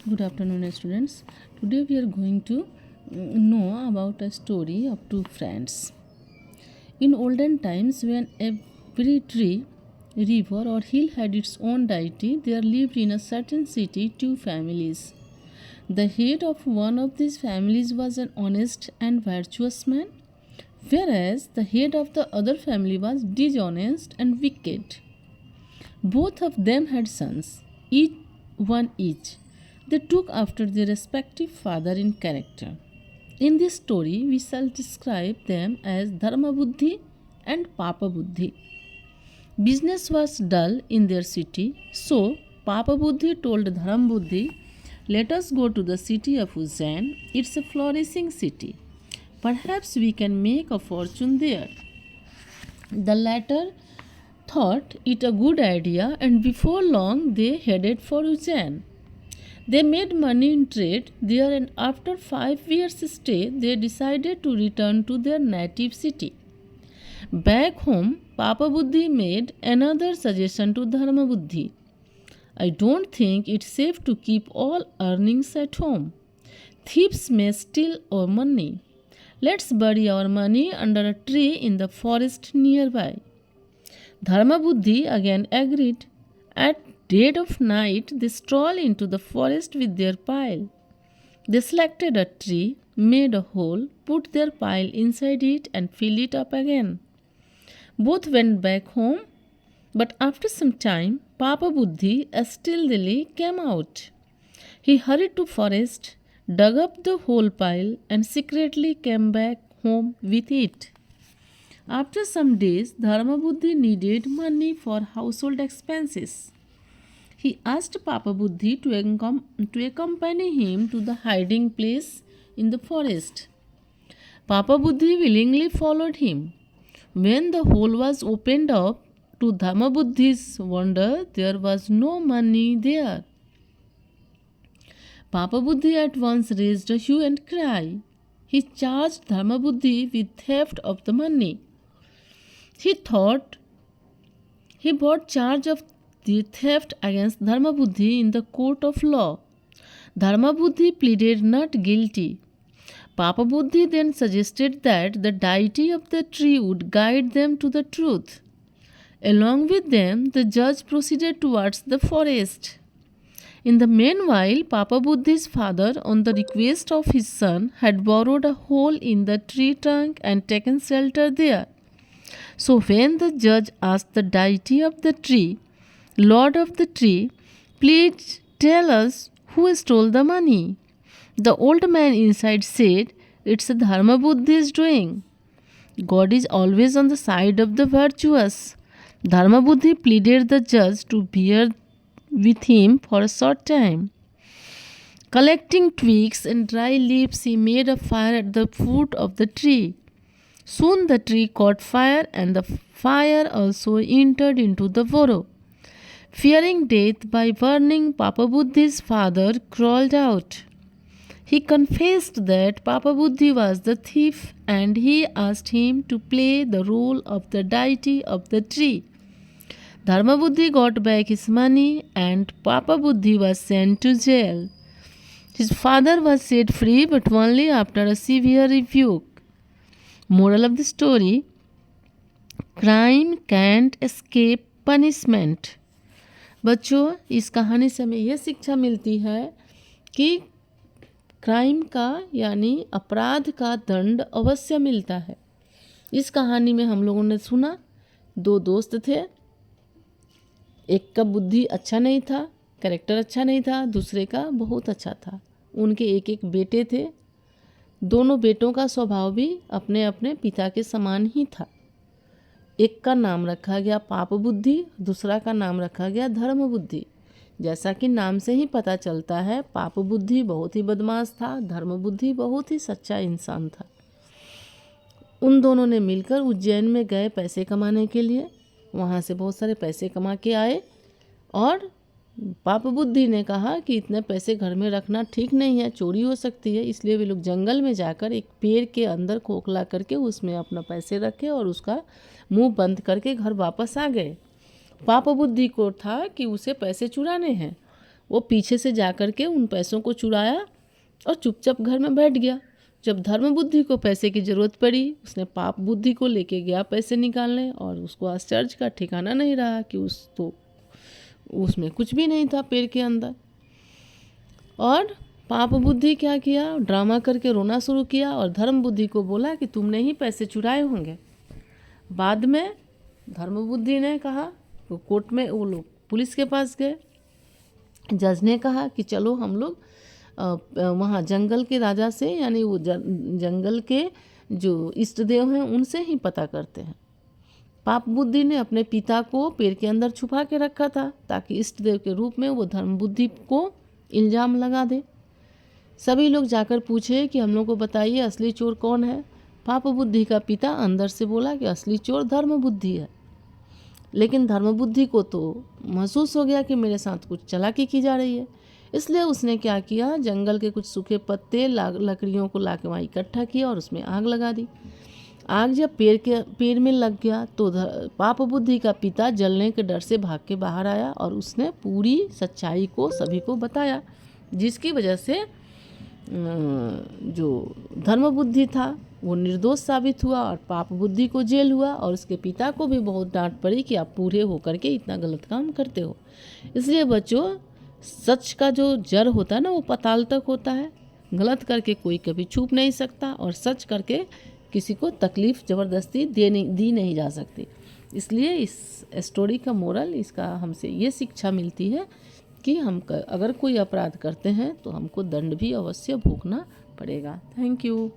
Good afternoon, students. Today we are going to know about a story of two friends. In olden times, when every tree, river, or hill had its own deity, there lived in a certain city two families. The head of one of these families was an honest and virtuous man, whereas the head of the other family was dishonest and wicked. Both of them had sons, each. They took after their respective father in character. In this story, we shall describe them as Buddhi and Papbuddhi. Business was dull in their city, so Papbuddhi told Buddhi, "Let us go to the city of Ujjain. It's a flourishing city. Perhaps we can make a fortune there." The latter thought it a good idea, and before long they headed for Ujjain. They made money in trade there, and after 5 years' stay, they decided to return to their native city. Back home, Papbuddhi made another suggestion to Buddhi. "I don't think it's safe to keep all earnings at home. Thieves may steal our money. Let's bury our money under a tree in the forest nearby." Buddhi again agreed. At dead of night, they strolled into the forest with their pile. They selected a tree, made a hole, put their pile inside it, and filled it up again. Both went back home, but after some time, Papbuddhi stealthily came out. He hurried to forest, dug up the whole pile, and secretly came back home with it. After some days, Buddhi needed money for household expenses. He asked Papbuddhi to accompany him to the hiding place in the forest. Papbuddhi willingly followed him. When the hole was opened up, to Buddhi's wonder, there was no money there. Papbuddhi at once raised a hue and cry. He charged Buddhi with theft of the money. He thought he brought charge of the theft against Buddhi in the court of law. Buddhi pleaded not guilty. Papbuddhi then suggested that the deity of the tree would guide them to the truth. Along with them, the judge proceeded towards the forest. In the meanwhile, Papbuddhi's father, on the request of his son, had borrowed a hole in the tree trunk and taken shelter there. So when the judge asked the deity of the tree, "Lord of the tree, please tell us who stole the money," the old man inside said, "It's Buddhi's doing. God is always on the side of the virtuous." Buddhi pleaded the judge to bear with him for a short time. Collecting twigs and dry leaves, he made a fire at the foot of the tree. Soon the tree caught fire, and the fire also entered into the burrow. Fearing death by burning, Papbuddhi's father crawled out. He confessed that Papbuddhi was the thief, and he asked him to play the role of the deity of the tree. Buddhi got back his money, and Papbuddhi was sent to jail. His father was set free, but only after a severe rebuke. Moral of the story: crime can't escape punishment. बच्चों, इस कहानी से हमें यह शिक्षा मिलती है कि क्राइम का यानी अपराध का दंड अवश्य मिलता है। इस कहानी में हम लोगों ने सुना, दो दोस्त थे, एक का बुद्धि अच्छा नहीं था, कैरेक्टर अच्छा नहीं था, दूसरे का बहुत अच्छा था। उनके एक एक बेटे थे। दोनों बेटों का स्वभाव भी अपने अपने पिता के समान ही था। एक का नाम रखा गया पापबुद्धि, दूसरा का नाम रखा गया धर्मबुद्धि। जैसा कि नाम से ही पता चलता है, पापबुद्धि बहुत ही बदमाश था, धर्मबुद्धि बहुत ही सच्चा इंसान था। उन दोनों ने मिलकर उज्जैन में गए पैसे कमाने के लिए। वहाँ से बहुत सारे पैसे कमा के आए और पापबुद्धि ने कहा कि इतने पैसे घर में रखना ठीक नहीं है, चोरी हो सकती है। इसलिए वे लोग जंगल में जाकर एक पेड़ के अंदर खोखला करके उसमें अपना पैसे रखे और उसका मुंह बंद करके घर वापस आ गए। पापबुद्धि को था कि उसे पैसे चुराने हैं। वो पीछे से जा कर के उन पैसों को चुराया और चुपचाप घर में बैठ गया। जब धर्म बुद्धि को पैसे की ज़रूरत पड़ी, उसने पाप बुद्धि को लेके गया पैसे निकालने, और उसको आश्चर्य का ठिकाना नहीं रहा कि उसमें कुछ भी नहीं था पेड़ के अंदर। और पाप बुद्धि क्या किया, ड्रामा करके रोना शुरू किया और धर्म बुद्धि को बोला कि तुमने ही पैसे चुराए होंगे। बाद में धर्म बुद्धि ने कहा, तो कोर्ट में वो लोग पुलिस के पास गए। जज ने कहा कि चलो हम लोग वहाँ जंगल के राजा से, यानी वो जंगल के जो इष्ट देव हैं उनसे ही पता करते हैं। पाप बुद्धि ने अपने पिता को पेड़ के अंदर छुपा के रखा था ताकि इष्ट देव के रूप में वो धर्म बुद्धि को इल्ज़ाम लगा दे। सभी लोग जाकर पूछे कि हम लोग को बताइए असली चोर कौन है। पाप बुद्धि का पिता अंदर से बोला कि असली चोर धर्म बुद्धि है। लेकिन धर्म बुद्धि को तो महसूस हो गया कि मेरे साथ कुछ चालाकी की जा रही है, इसलिए उसने क्या किया, जंगल के कुछ सूखे पत्ते लकड़ियों को ला के वहाँ इकट्ठा किया और उसमें आग लगा दी। आग जब पेड़ में लग गया तो पाप बुद्धि का पिता जलने के डर से भाग के बाहर आया और उसने पूरी सच्चाई को सभी को बताया, जिसकी वजह से जो धर्म बुद्धि था वो निर्दोष साबित हुआ और पाप बुद्धि को जेल हुआ। और उसके पिता को भी बहुत डांट पड़ी कि आप पूरे होकर के इतना गलत काम करते हो। इसलिए बच्चों, सच का जो जड़ होता है ना वो पाताल तक होता है। गलत करके कोई कभी छुप नहीं सकता और सच करके किसी को तकलीफ़ ज़बरदस्ती दी नहीं जा सकती। इसलिए इस स्टोरी का मोरल, इसका हमसे ये शिक्षा मिलती है कि हम अगर कोई अपराध करते हैं तो हमको दंड भी अवश्य भोगना पड़ेगा। Thank you.